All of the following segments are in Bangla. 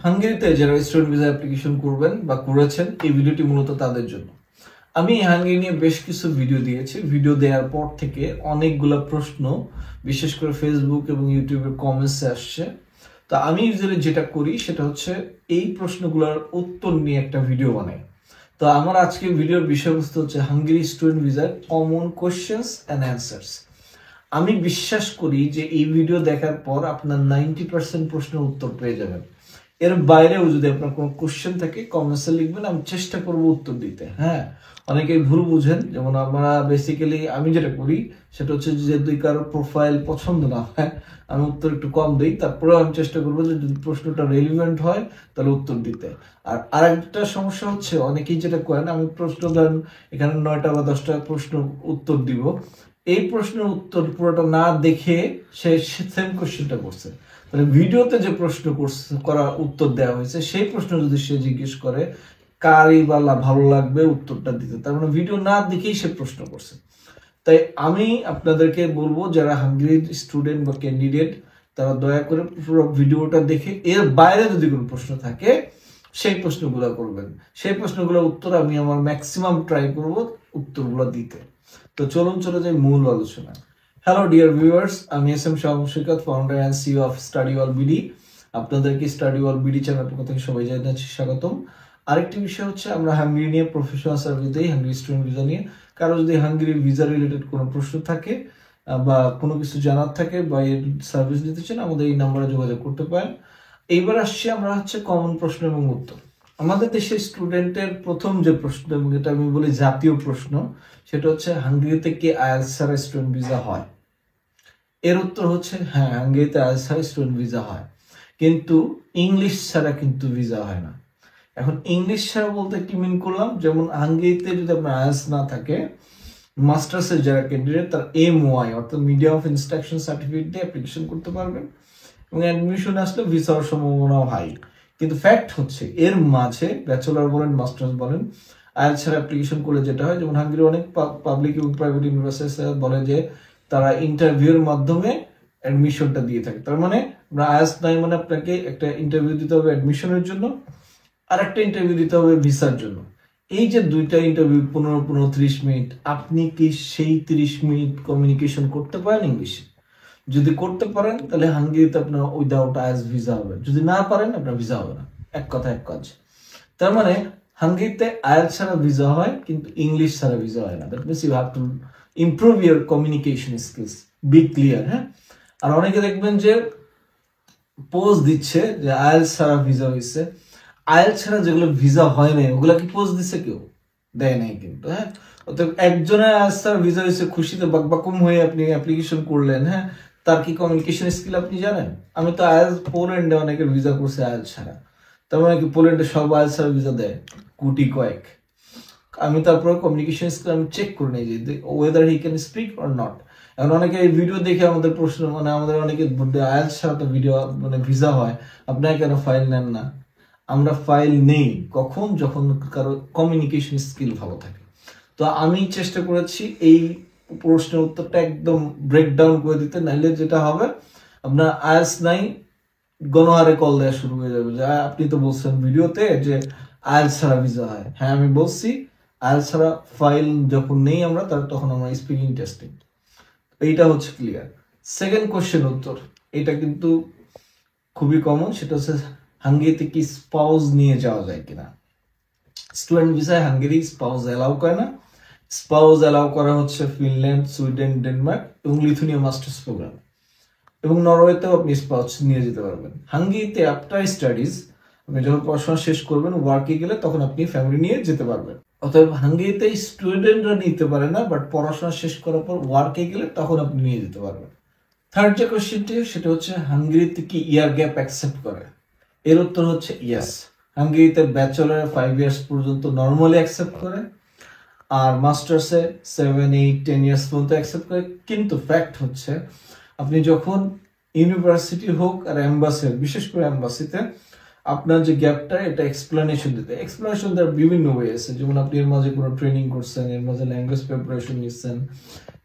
হাঙ্গেরিতে যারা স্টুডেন্ট ভিসা অ্যাপ্লিকেশন করবেন বা করেছেন, এই ভিডিওটি মূলত তাদের জন্য। আমি হাঙ্গেরি নিয়ে বেশ কিছু ভিডিও দিয়েছি। ভিডিও দেওয়ার পর থেকে অনেকগুলো প্রশ্ন বিশেষ করে ফেসবুক এবং ইউটিউবের কমেন্টসে আসছে। তো আমি ইউজুয়ালি যেটা করি সেটা হচ্ছে এই প্রশ্নগুলোর উত্তর নিয়ে একটা ভিডিও বানাই। তো আমার আজকে ভিডিওর বিষয়বস্তু হচ্ছে হাঙ্গেরি স্টুডেন্ট ভিসার কমন কোয়েশ্চেন্স অ্যান্ড অ্যান্সার্স। আমি বিশ্বাস করি যে এই ভিডিও দেখার পর আপনার 90% প্রশ্নের উত্তর পেয়ে যাবেন। এর বাইরেও যদি আপনার কোনো কোশ্চেন থাকে কমেন্টসে লিখবেন, আমি চেষ্টা করব উত্তর দিতে। হ্যাঁ, অনেকেই ভুল বুঝেন, যেমন আমরা বেসিক্যালি আমি যেটা করি সেটা হচ্ছে যে যদি কারোর প্রোফাইল পছন্দ না হয় আমি উত্তর একটু কম দিই, তারপরেও আমি চেষ্টা করবো যে যদি প্রশ্নটা রেলিভেন্ট হয় তাহলে উত্তর দিতে। আর আরেকটা সমস্যা হচ্ছে অনেকেই যেটা করেন, আমি প্রশ্ন ধরেন এখানে 9টা বা 10টা প্রশ্ন উত্তর দিব, এই প্রশ্নের উত্তর পুরোটা না দেখে সে সেম কোশ্চেনটা করছে। মানে ভিডিওতে যে প্রশ্ন করা উত্তর দেওয়া হয়েছে সেই প্রশ্ন যদি সে জিজ্ঞেস করে কারই বা ভালো লাগবে উত্তরটা দিতে, তার মানে ভিডিও না দেখেই সে প্রশ্ন করছে। তাই আমি আপনাদেরকে বলবো যারা হাঙ্গেরির স্টুডেন্ট বা ক্যান্ডিডেট তারা দয়া করে পুরো ভিডিওটা দেখে এর বাইরে যদি কোনো প্রশ্ন থাকে সেই প্রশ্নগুলো করবেন। সেই প্রশ্নগুলোর উত্তর আমি আমার ম্যাক্সিমাম ট্রাই করব উত্তরগুলো দিতে। তো চলুন চলে যাই মূল আলোচনা। হ্যালো ডিয়ার ভিউয়ার্স, আমি S M Shahabul Saikat, founder and CEO of study wall BD. আপনাদেরকে স্টাডি ওয়াল বিডি চ্যানেল পক্ষ থেকে সবাই জানাচ্ছি স্বাগতম। আরেকটি বিষয় হচ্ছে আমরা হাঙ্গেরি নিয়ে প্রফেশনাল সার্ভিস দিই, হাঙ্গেরি স্টুডেন্ট ভিসা নিয়ে। কারো যদি হাঙ্গেরি ভিসা রিলেটেড কোনো প্রশ্ন থাকে বা কোনো কিছু জানার থাকে বা এর সার্ভিস নিতে চান, আমাদের এই নাম্বারে যোগাযোগ করতে পারেন। এইবার আসছি আমরা হচ্ছে কমন প্রশ্ন এবং উত্তর। আমাদের দেশের স্টুডেন্টের প্রথম যে প্রশ্ন, এবং এটা আমি বলি জাতীয় প্রশ্ন, সেটা হচ্ছে হাঙ্গেরিতে কি আইএলটিএস ছাড়া স্টুডেন্ট ভিসা হয়? এর উত্তর হচ্ছে হ্যাঁ, হাঙ্গেরিতে আইএলটিএস ছাড়া স্টুডেন্ট ভিসা হয়, কিন্তু ইংলিশ ছাড়া কিন্তু ভিসা হয় না। এখন ইংলিশ ছাড়া বলতে কি মিন করলাম, যেমন হাঙ্গেরিতে যদি আপনার আইএলটিএস না থাকে, মাস্টার্সের যারা ক্যান্ডিডেট তার MOI অর্থাৎ মিডিয়াম অফ ইনস্ট্রাকশন সার্টিফিকেট দিয়ে অ্যাপ্লিকেশন করতে পারবেন এবং অ্যাডমিশন আসলে ভিসার সম্ভাবনাও হাই। কিন্তু ফ্যাক্ট হচ্ছে এর মাঝে ব্যাচেলর বলেন মাস্টার্স বলেন আইএলটিএস ছাড়া অ্যাপ্লিকেশন করলে যেটা হয়, যেমন হাঙ্গেরি অনেক পাবলিক এবং প্রাইভেট ইউনিভার্সিটি বলে যে তারা ইন্টারভিউর মাধ্যমে অ্যাডমিশনটা দিয়ে থাকে। তার মানে আইএলটিএস নাই মানে আপনাকে একটা ইন্টারভিউ দিতে হবে অ্যাডমিশনের জন্য, আর একটা ইন্টারভিউ দিতে হবে ভিসার জন্য। এই যে দুইটা ইন্টারভিউ 15-30 মিনিট, আপনি কি সেই 30 মিনিট কমিউনিকেশন করতে পারেন ইংলিশে? যদি করতে পারেন তাহলে হাঙ্গেরিতে আপনার উইদাউট আইএলটিএস ভিসা হবে, যদি না পারেন আপনার ভিসা হবে না। এক কথা এক কাজ। তার মানে হাঙ্গেরিতে আইএলটিএস ছাড়া ভিসা হয় কিন্তু ইংলিশ ছাড়া ভিসা হয় না। That means you have to improve your communication skills, be clear. হ্যাঁ, আর অনেকে দেখবেন যে পোস্ট দিচ্ছে যে আইএলটিএস ছাড়া ভিসা হয়েছে, আইএলটিএস ছাড়া যেগুলো ভিসা হয় নাই ওগুলা কি পোস্ট দিচ্ছে? কেউ দেয় নাই কিন্তু। হ্যাঁ, অতএব একজনের আইএলটিএস ছাড়া ভিসা হয়েছে, খুশিতে বাকবাকুম হয়ে আপনি অ্যাপ্লিকেশন করলেন, হ্যাঁ, তার কি কমিউনিকেশন স্কিল আপনি জানেন? আমি তো আইএলটিএস পোল্যান্ডে অনেকের ভিসা করছে আইএলটিএস ছাড়া। তার মানে কি পোল্যান্ডে সব আইএলটিএস ছাড়া ভিসা দেয়? গুটি কয়েক। আমি তারপর কমিউনিকেশন স্কিল আমি চেক করে নিই যে whether he can speak or not. এখন অনেকে এই ভিডিও দেখে আমাদের প্রশ্ন, মানে আমাদের অনেকে আইএলটিএস ছাড়া তো ভিডিও মানে ভিসা হয়, আপনারা কেন ফাইল নেন না? আমরা ফাইল নেই কখন? যখন কারো কমিউনিকেশন স্কিল ভালো থাকে। তো আমি চেষ্টা করেছি এই প্রশ্নের উত্তরটা একদম ব্রেকডাউন করে দিতে, নাইলে যেটা হবে আপনার আইএলটিএস নাই গণহারে কল দেওয়া শুরু হয়ে যাবে যে আপনি তো বলছেন ভিডিওতে যে আইএলটিএস ছাড়া ভিসা হয়। হ্যাঁ, আমি বলছি আইএলটিএস ছাড়া ফাইল যখন নেই আমরা তখন আমরা স্পিকিং টেস্টিং। এইটা হচ্ছে ক্লিয়ার। সেকেন্ড কোশ্চেন উত্তর, এটা কিন্তু খুবই কমন, সেটা হচ্ছে হাঙ্গেরিতে কি স্পাউস নিয়ে যাওয়া যায় কিনা। স্টুডেন্ট ভিসায় হাঙ্গেরি স্পাউস এলাও করে না। স্পাউস এলাও করা হচ্ছে ফিনল্যান্ড, সুইডেন, ডেনমার্ক এবং লিথুনিয়া মাস্টার্স প্রোগ্রাম, এবং নরওয়েতেও আপনি স্পাউস নিয়ে যেতে পারবেন। হাঙ্গেরিতে আফটার স্টাডিজ আপনি যখন পড়াশোনা শেষ করবেন ওয়ার্কে গেলে তখন আপনি ফ্যামিলি নিয়ে যেতে পারবেন। অতএব হাঙ্গেরিতে স্টুডেন্টরা নিতে পারে না, বাট পড়াশোনা শেষ করার পর ওয়ার্কে গেলে তখন আপনি নিয়ে যেতে পারবেন। থার্ড যে কোশ্চেনটি সেটা হচ্ছে হাঙ্গেরিতে কি ইয়ার গ্যাপ অ্যাকসেপ্ট করে? এর উত্তর হচ্ছে ইয়েস। হাঙ্গেরিতে ব্যাচেলরে 5 ইয়ার্স পর্যন্ত নর্মালি অ্যাকসেপ্ট করে, আর মাস্টার্সে 7, 8, 10 ইয়ার্স পর্যন্ত অ্যাকসেপ্ট করে। কিন্তু ফ্যাক্ট হচ্ছে আপনি যখন ইউনিভার্সিটি হোক আর এম্বাসি, বিশেষ করে এম্বাসিতে আপনার যে গ্যাপটা এটা এক্সপ্লেনেশন দেওয়ার বিভিন্ন ওয়ে আছে। যেমন আপনি এর মাঝে কোনো ট্রেনিং করছেন, এর মাঝে ল্যাঙ্গুয়েজ প্রিপারেশন নিচ্ছেন,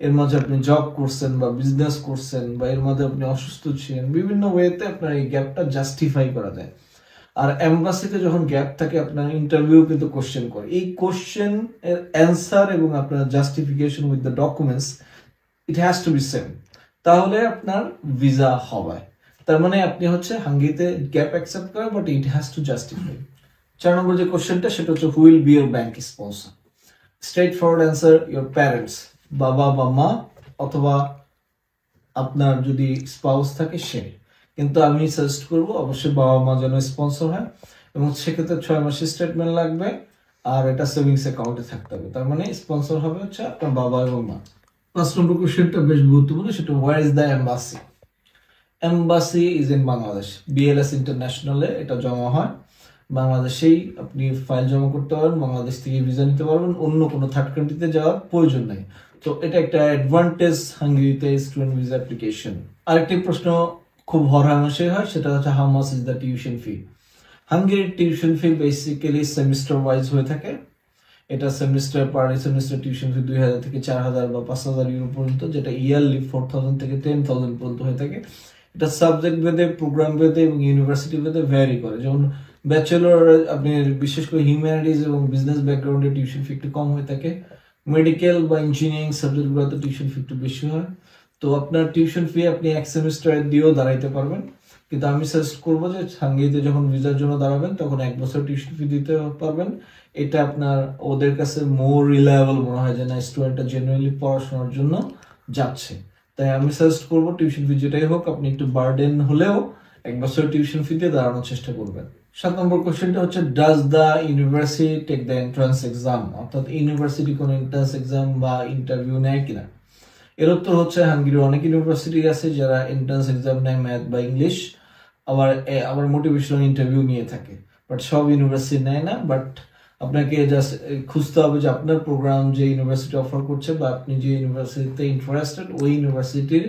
এর মাঝে আপনি জব করছেন বা বিজনেস করছেন, বা এর মাঝে আপনি অসুস্থ ছিলেন, বিভিন্ন ওয়েতে আপনার এই গ্যাপটা জাস্টিফাই করা যায়। আর এমবাসিতে যখন গ্যাপ থাকে আপনার ইন্টারভিউ কিন্তু কোশ্চেন করে, এই কোশ্চেন এর অ্যান্সার এবং আপনার justification with the documents it has to be same, তাহলে আপনার ভিসা হবে। তার মানে আপনি হচ্ছে হাঙ্গেরিতে গ্যাপ অ্যাকসেপ্ট করেন, but it has to justify. 4 নম্বর যে কোশ্চেনটা সেটা হচ্ছে who will be your bank sponsor. Straightforward answer your parents, বাবা বা মা, অথবা আপনার যদি স্পাউস থাকে সে। কিন্তু আমি সাজেস্ট করব অবশ্যই বাবা মা যেন স্পন্সর হয়, এবং সেক্ষেত্রে 6 মাসের স্টেটমেন্ট লাগবে, আর এটা সেভিংস অ্যাকাউন্টে থাকতে হবে। তার মানে স্পন্সর হবে হচ্ছে আপনার বাবা এবং মা। 5 নম্বর কোশ্চেনটা বেশ গুরুত্বপূর্ণ, সেটা where is the embassy. Embassy is in Bangladesh, BLS ইন্টারন্যাশনালে এটা জমা হয়। বাংলাদেশেই আপনি ফাইল জমা করতে পারবেন, বাংলাদেশ থেকে ভিসা নিতে পারবেন, অন্য কোনো থার্ড কান্ট্রিতে যাওয়ার প্রয়োজন নেই। তো এটা একটা অ্যাডভান্টেজ হাঙ্গেরিতে স্টুডেন্ট ভিসা অ্যাপ্লিকেশন। আরেকটি প্রশ্ন খুব হরহামেশাই হয়, সেটা হচ্ছে how much is the tuition fee. হাঙ্গেরির tuition fee basically semester wise হয়ে থাকে। এটা semester per semester tuition fee 2000 থেকে 4000 বা 5000 ইউরো পর্যন্ত, যেটা ইয়ারলি 4000 থেকে 10,000 পর্যন্ত হয়ে থাকে। এটা সাবজেক্ট ভেদে, প্রোগ্রাম ভেদে এবং ইউনিভার্সিটি ভেদে ভ্যারি করে। যেমন ব্যাচেলর আপনি বিশেষ করে হিউম্যানিটিজ এবং বিজনেস ব্যাকগ্রাউন্ডে টিউশন ফি একটু কম হয়ে থাকে। মেডিকেল বা ইঞ্জিনিয়ারিং সাবজেক্টগুলোতে টিউশন ফি একটু বেশি হয়। তো আপনার টিউশন ফি আপনি এক সেমিস্টারে দিয়েও দাঁড়াইতে পারবেন, কিন্তু আমি সাজেস্ট করবো যে হাঙ্গেরিতে যখন ভিসার জন্য দাঁড়াবেন তখন 1 বছর টিউশন ফি দিতে পারবেন। এটা আপনার ওদের কাছে মোর রিলায়েবল মনে হয়, যে না স্টুডেন্টটা জেনুইনলি পড়াশোনার জন্য যাচ্ছে। তাই আমি সাজেস্ট করবো টিউশন ফি যেটাই হোক আপনি একটু বার্ডেন হলেও 1 বছর টিউশন ফি দিয়ে দাঁড়ানোর চেষ্টা করবেন। 7 নম্বর কোশ্চেনটা হচ্ছে does the university take the entrance exam, অর্থাৎ ইউনিভার্সিটি কোনো এন্ট্রান্স এক্সাম বা ইন্টারভিউ নেয় কিনা। এর উত্তর হচ্ছে হাঙ্গেরির অনেক ইউনিভার্সিটি আছে যারা এন্ট্রান্স এক্সাম নেয় ম্যাথ বা ইংলিশ, আবার মোটিভেশনাল ইন্টারভিউ নিয়ে থাকে, বাট সব ইউনিভার্সিটি নেয় না। বাট আপনাকে জাস্ট খুঁজতে হবে যে আপনার প্রোগ্রাম যে ইউনিভার্সিটি অফার করছে বা আপনি যে ইউনিভার্সিটিতে ইন্টারেস্টেড ওই ইউনিভার্সিটির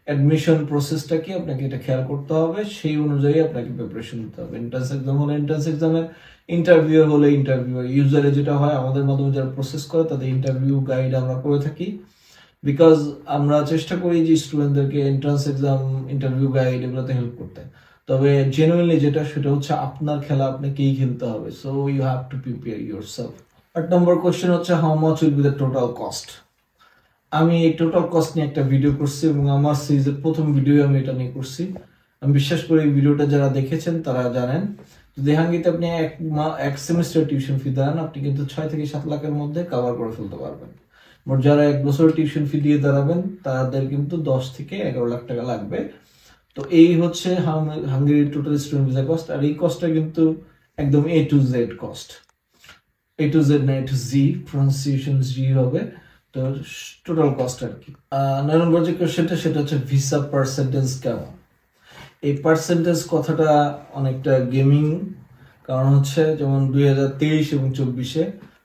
অ্যাডমিশন প্রসেসটা কি আপনাকে এটা খেয়াল করতে হবে, সেই অনুযায়ী আপনাকে প্রিপারেশন নিতে হবে। এন্ট্রান্স এক্সাম হলে এন্ট্রান্স এক্সামের, ইন্টারভিউ হলে ইন্টারভিউ। ইউজারে যেটা হয় আমাদের মাধ্যমে যারা প্রসেস করে তাদের ইন্টারভিউ গাইড আমরা করে থাকি, বিকজ আমরা চেষ্টা করি যে স্টুডেন্টদেরকে এন্ট্রান্স এক্সাম, ইন্টারভিউ গাইড এগুলোতে হেল্প করতে। তবে জেনুইনলি যেটা সেটা হচ্ছে আপনার খেলা আপনাকেই খেলতে হবে, so you have to prepare yourself. 8 নম্বর কোশ্চেন হচ্ছে how much will be the total cost. আমি এই টোটাল কস্ট নিয়ে একটা ভিডিও করছি এবং আমার সিরিজের প্রথম ভিডিও আমি এটা নিয়ে করছি। আমি বিশ্বাস করি এই ভিডিওটা যারা দেখেছেন তারা জানেন, যদি হাঙ্গেরিতে আপনি এক সেমিস্টার টিউশন ফি দেন আপনি কিন্তু 6 থেকে 7 লাখের মধ্যে কভার করে ফেলতে পারবেন। বাট যারা 1 বছর টিউশন ফি দিয়ে দাঁড়াবেন তাদের কিন্তু 10 থেকে 11 লাখ টাকা লাগবে। তো এই হচ্ছে হাঙ্গেরির টোটাল স্টুডেন্ট ভিসা কস্ট। আর এই কস্টটা কিন্তু একদম A to Z cost, A to Z না A to Z, pronunciation Z হবে। তো টোটাল কস্ট আর কি। 9 নম্বর যে কোশ্চেনটা সেটা হচ্ছে ভিসা পার্সেন্টেজ কেমন। এই পার্সেন্টেজ কথাটা অনেকটা গেমিং, কারণ হচ্ছে যেমন 2023 এবং 24-এ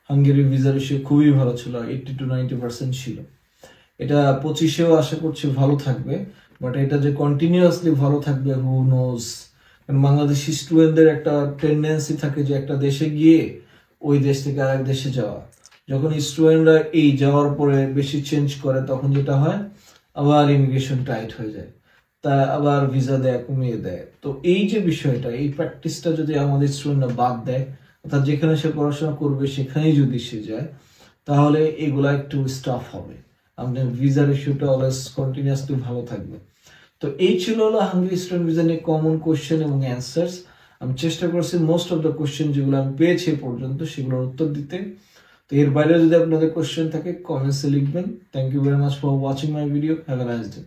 হাঙ্গেরির ভিসা রেশিও খুবই ভালো ছিল, 80 to 90% ছিল। এটা 25-এও আশা করছি ভালো থাকবে, বাট এটা যে কন্টিনিউয়াসলি ভালো থাকবে হু নোজ। কারণ বাংলাদেশি স্টুডেন্টদের একটা টেন্ডেন্সি থাকে যে একটা দেশে গিয়ে ওই দেশ থেকে আরেক দেশে যাওয়া। যখন স্টুডেন্টরা এই যাওয়ার পরে বেশি চেঞ্জ করে তখন যেটা হয় আবার ইমিগ্রেশন টাইট হয়ে যায়, তা আবার ভিসা দেয়, কমিয়ে দেয়। তো এই যে বিষয়টা, এই প্র্যাকটিসটা যদি আমাদের স্টুডেন্টরা বাদ দেয়, অর্থাৎ যেখানে সে পড়াশোনা করবে সেখানেই যদি সে যায়, তাহলে এগুলা একটু স্টাফ হবে, আমাদের ভিসা রেশিওটা অলওয়েজ কন্টিনিউয়াসলি ভালো থাকবে। তো এই ছিল হলো হাঙ্গেরি স্টুডেন্ট ভিসা নিয়ে কমন কোশ্চেন এবং অ্যান্সার্স। আমি চেষ্টা করছি মোস্ট অফ দ্য কোশ্চেন যেগুলো আমি পেয়েছি এ পর্যন্ত সেগুলোর উত্তর দিতে। তো এর বাইরে যদি আপনাদের কোশ্চেন থাকে কমেন্টসে লিখবেন। Thank you very much for watching my video. Have a nice day.